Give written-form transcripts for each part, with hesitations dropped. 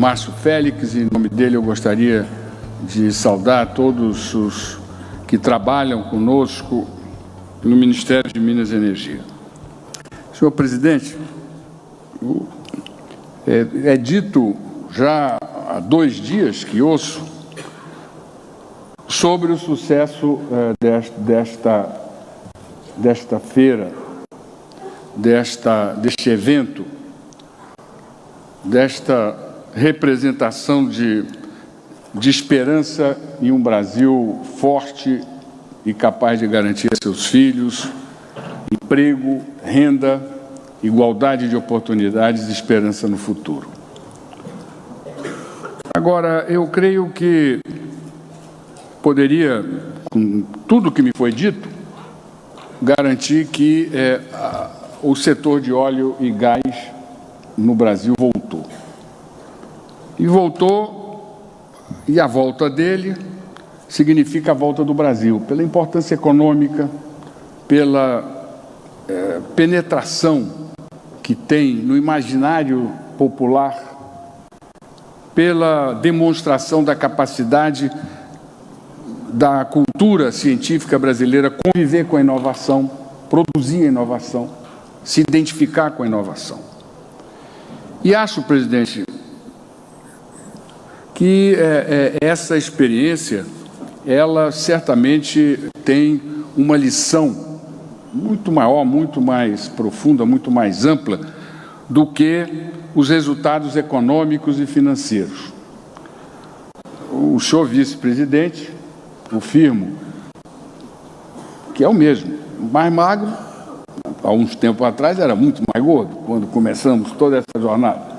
Márcio Félix, e em nome dele eu gostaria de saudar todos os que trabalham conosco no Ministério de Minas e Energia. Senhor presidente, é dito já há 2 dias que ouço sobre o sucesso desta feira, deste evento, desta representação de esperança em um Brasil forte e capaz de garantir a seus filhos emprego, renda, igualdade de oportunidades e esperança no futuro. Agora, eu creio que poderia, com tudo que me foi dito, garantir que o setor de óleo e gás no Brasil voltou. E voltou, e a volta dele significa a volta do Brasil, pela importância econômica, pela penetração que tem no imaginário popular, pela demonstração da capacidade da cultura científica brasileira conviver com a inovação, produzir a inovação, se identificar com a inovação. E acho, presidente, que essa experiência, ela certamente tem uma lição muito maior, muito mais profunda, muito mais ampla do que os resultados econômicos e financeiros. O senhor vice-presidente, o Firmo, que é o mesmo, mais magro, há uns tempos atrás era muito mais gordo, quando começamos toda essa jornada.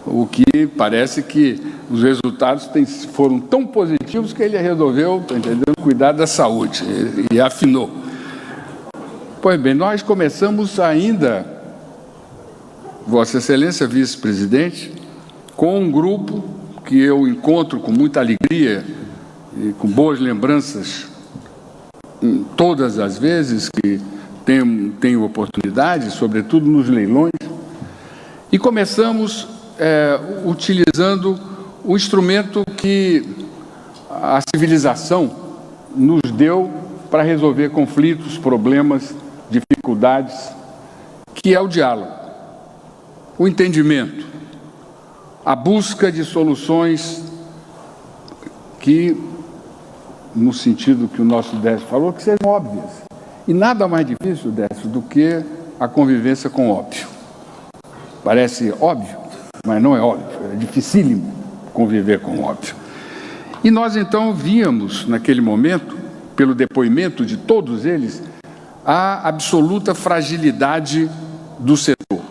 O que parece que os resultados foram tão positivos que ele resolveu, entendeu, cuidar da saúde e afinou. Pois bem, nós começamos ainda, Vossa Excelência Vice-Presidente, com um grupo que eu encontro com muita alegria e com boas lembranças todas as vezes que tenho oportunidade, sobretudo nos leilões, e começamos utilizando o instrumento que a civilização nos deu para resolver conflitos, problemas, dificuldades, que é o diálogo, o entendimento, a busca de soluções que, no sentido que o nosso Décio falou, que sejam óbvias. E nada mais difícil, Décio, do que a convivência com o óbvio. Parece óbvio, mas não é óbvio, é dificílimo conviver com o óbvio. E nós, então, víamos, naquele momento, pelo depoimento de todos eles, a absoluta fragilidade do setor,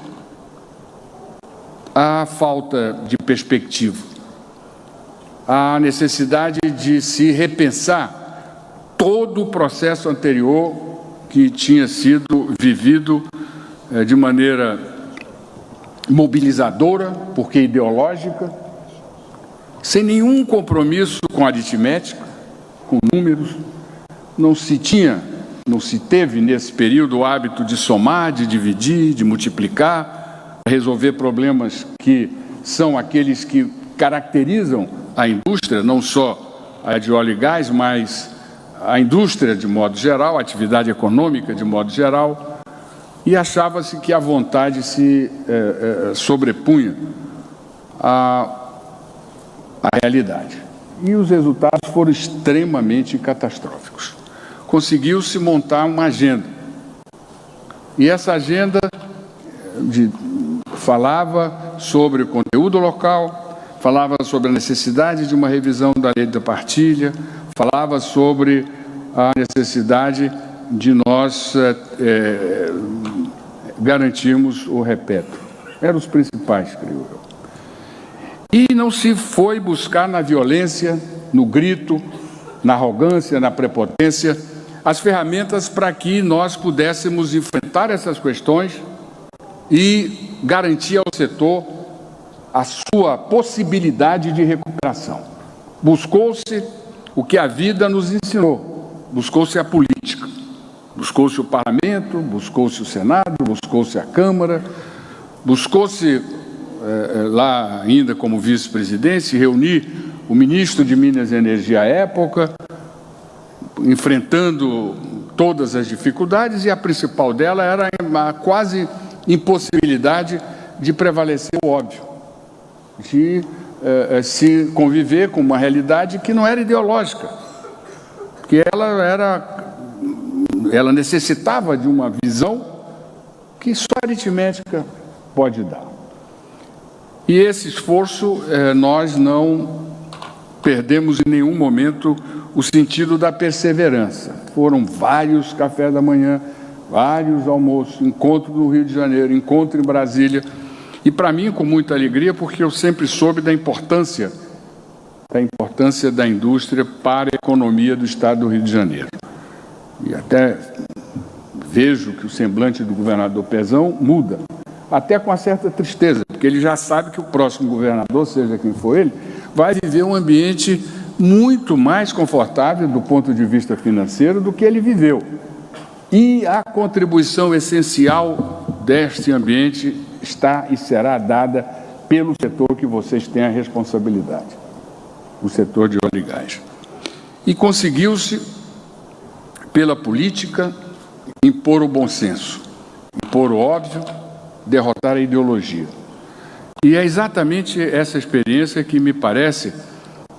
a falta de perspectiva, a necessidade de se repensar todo o processo anterior que tinha sido vivido de maneira mobilizadora, porque ideológica, sem nenhum compromisso com aritmética, com números. Não se teve nesse período o hábito de somar, de dividir, de multiplicar, resolver problemas que são aqueles que caracterizam a indústria, não só a de óleo e gás, mas a indústria de modo geral, a atividade econômica de modo geral, e achava-se que a vontade se sobrepunha à realidade. E os resultados foram extremamente catastróficos. Conseguiu-se montar uma agenda. E essa agenda falava sobre o conteúdo local, falava sobre a necessidade de uma revisão da lei da partilha, falava sobre a necessidade de nós garantirmos o repeto. Eram os principais, creio eu. E não se foi buscar na violência, no grito, na arrogância, na prepotência, as ferramentas para que nós pudéssemos enfrentar essas questões e garantir ao setor a sua possibilidade de recuperação. Buscou-se o que a vida nos ensinou, buscou-se a política, buscou-se o parlamento, buscou-se o Senado, buscou-se a Câmara, buscou-se lá ainda como vice-presidente, reuni o ministro de Minas e Energia à época, enfrentando todas as dificuldades, e a principal dela era a quase impossibilidade de prevalecer o óbvio, de se conviver com uma realidade que não era ideológica, que ela necessitava de uma visão que só a aritmética pode dar. E esse esforço, nós não perdemos em nenhum momento o sentido da perseverança. Foram vários cafés da manhã, vários almoços, encontro no Rio de Janeiro, encontro em Brasília, e para mim com muita alegria, porque eu sempre soube da importância da indústria para a economia do Estado do Rio de Janeiro. E até vejo que o semblante do governador Pezão muda, até com uma certa tristeza, porque ele já sabe que o próximo governador, seja quem for ele, vai viver um ambiente muito mais confortável do ponto de vista financeiro do que ele viveu. E a contribuição essencial deste ambiente está e será dada pelo setor que vocês têm a responsabilidade, o setor de óleo e gás. E conseguiu-se, pela política, impor o bom senso, impor o óbvio, derrotar a ideologia. E é exatamente essa experiência que me parece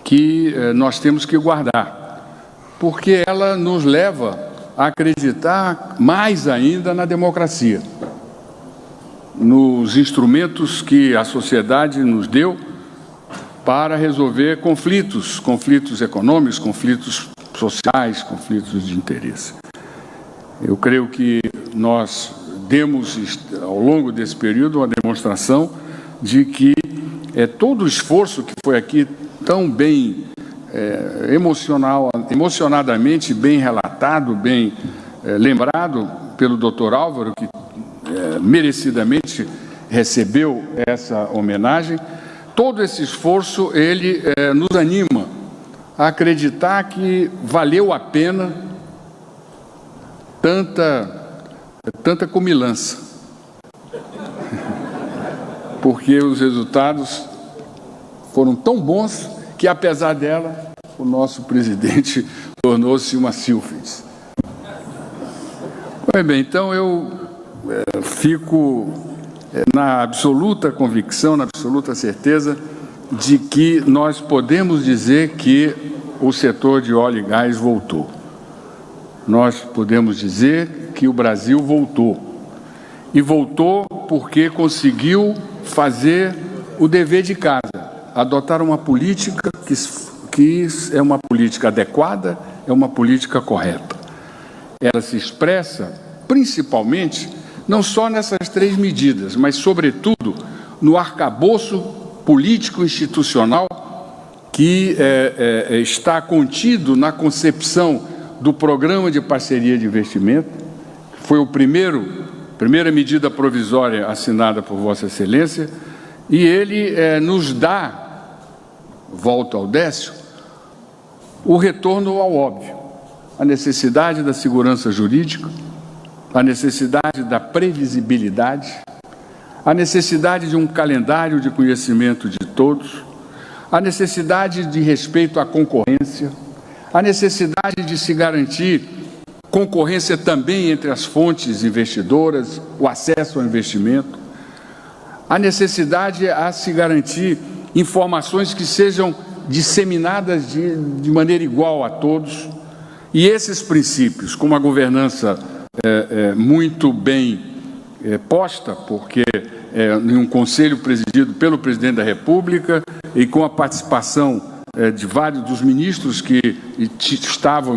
que nós temos que guardar, porque ela nos leva a acreditar mais ainda na democracia, nos instrumentos que a sociedade nos deu para resolver conflitos econômicos, conflitos sociais, conflitos de interesse. Eu creio que nós demos, ao longo desse período, uma demonstração de que todo o esforço que foi aqui tão bem emocionadamente bem relatado, bem lembrado pelo Dr. Álvaro, que merecidamente recebeu essa homenagem, todo esse esforço, ele nos anima a acreditar que valeu a pena tanta comilança, porque os resultados foram tão bons que, apesar dela, o nosso presidente tornou-se uma sílfide. Pois bem, então eu fico na absoluta convicção, na absoluta certeza de que nós podemos dizer que o setor de óleo e gás voltou. Nós podemos dizer que o Brasil voltou. E voltou porque conseguiu fazer o dever de casa, adotar uma política que é uma política adequada, é uma política correta. Ela se expressa principalmente não só nessas 3 medidas, mas, sobretudo, no arcabouço político-institucional que está contido na concepção do Programa de Parceria de Investimento. Foi primeira medida provisória assinada por Vossa Excelência, e ele nos dá, volto ao Décio, o retorno ao óbvio, a necessidade da segurança jurídica, a necessidade da previsibilidade, a necessidade de um calendário de conhecimento de todos, a necessidade de respeito à concorrência, a necessidade de se garantir concorrência também entre as fontes investidoras, o acesso ao investimento, a necessidade a se garantir informações que sejam disseminadas de maneira igual a todos. E esses princípios, com uma governança muito bem posta, porque em um conselho presidido pelo presidente da República e com a participação de vários dos ministros que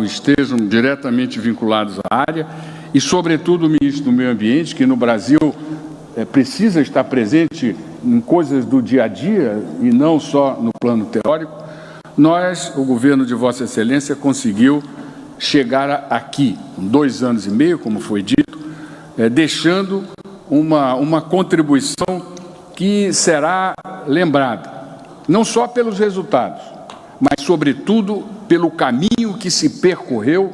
estejam diretamente vinculados à área, e, sobretudo, o ministro do Meio Ambiente, que no Brasil precisa estar presente em coisas do dia a dia e não só no plano teórico. O governo de Vossa Excelência, conseguiu chegar aqui, com 2 anos e meio, como foi dito, deixando uma contribuição que será lembrada, não só pelos resultados, mas, sobretudo, pelo caminho que se percorreu,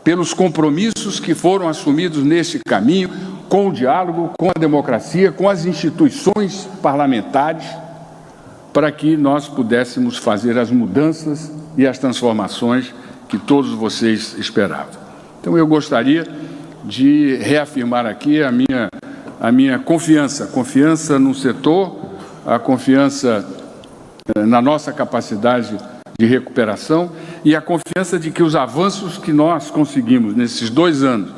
pelos compromissos que foram assumidos neste caminho, com o diálogo, com a democracia, com as instituições parlamentares, para que nós pudéssemos fazer as mudanças e as transformações que todos vocês esperavam. Então, eu gostaria de reafirmar aqui a minha confiança no setor, a confiança na nossa capacidade de recuperação e a confiança de que os avanços que nós conseguimos nesses 2 anos,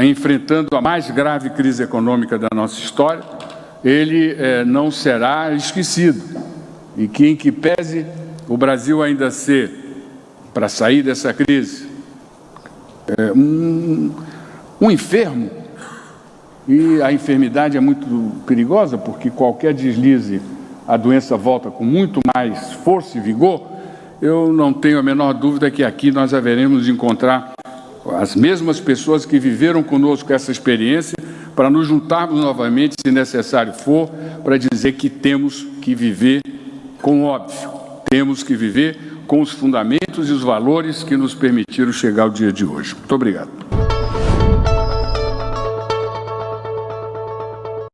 enfrentando a mais grave crise econômica da nossa história, ele não será esquecido. E que, em que pese o Brasil ainda ser, para sair dessa crise, um enfermo, e a enfermidade é muito perigosa, porque qualquer deslize, a doença volta com muito mais força e vigor, eu não tenho a menor dúvida que aqui nós haveremos de encontrar as mesmas pessoas que viveram conosco essa experiência, para nos juntarmos novamente, se necessário for, para dizer que temos que viver com o óbvio, temos que viver com os fundamentos e os valores que nos permitiram chegar ao dia de hoje. Muito obrigado.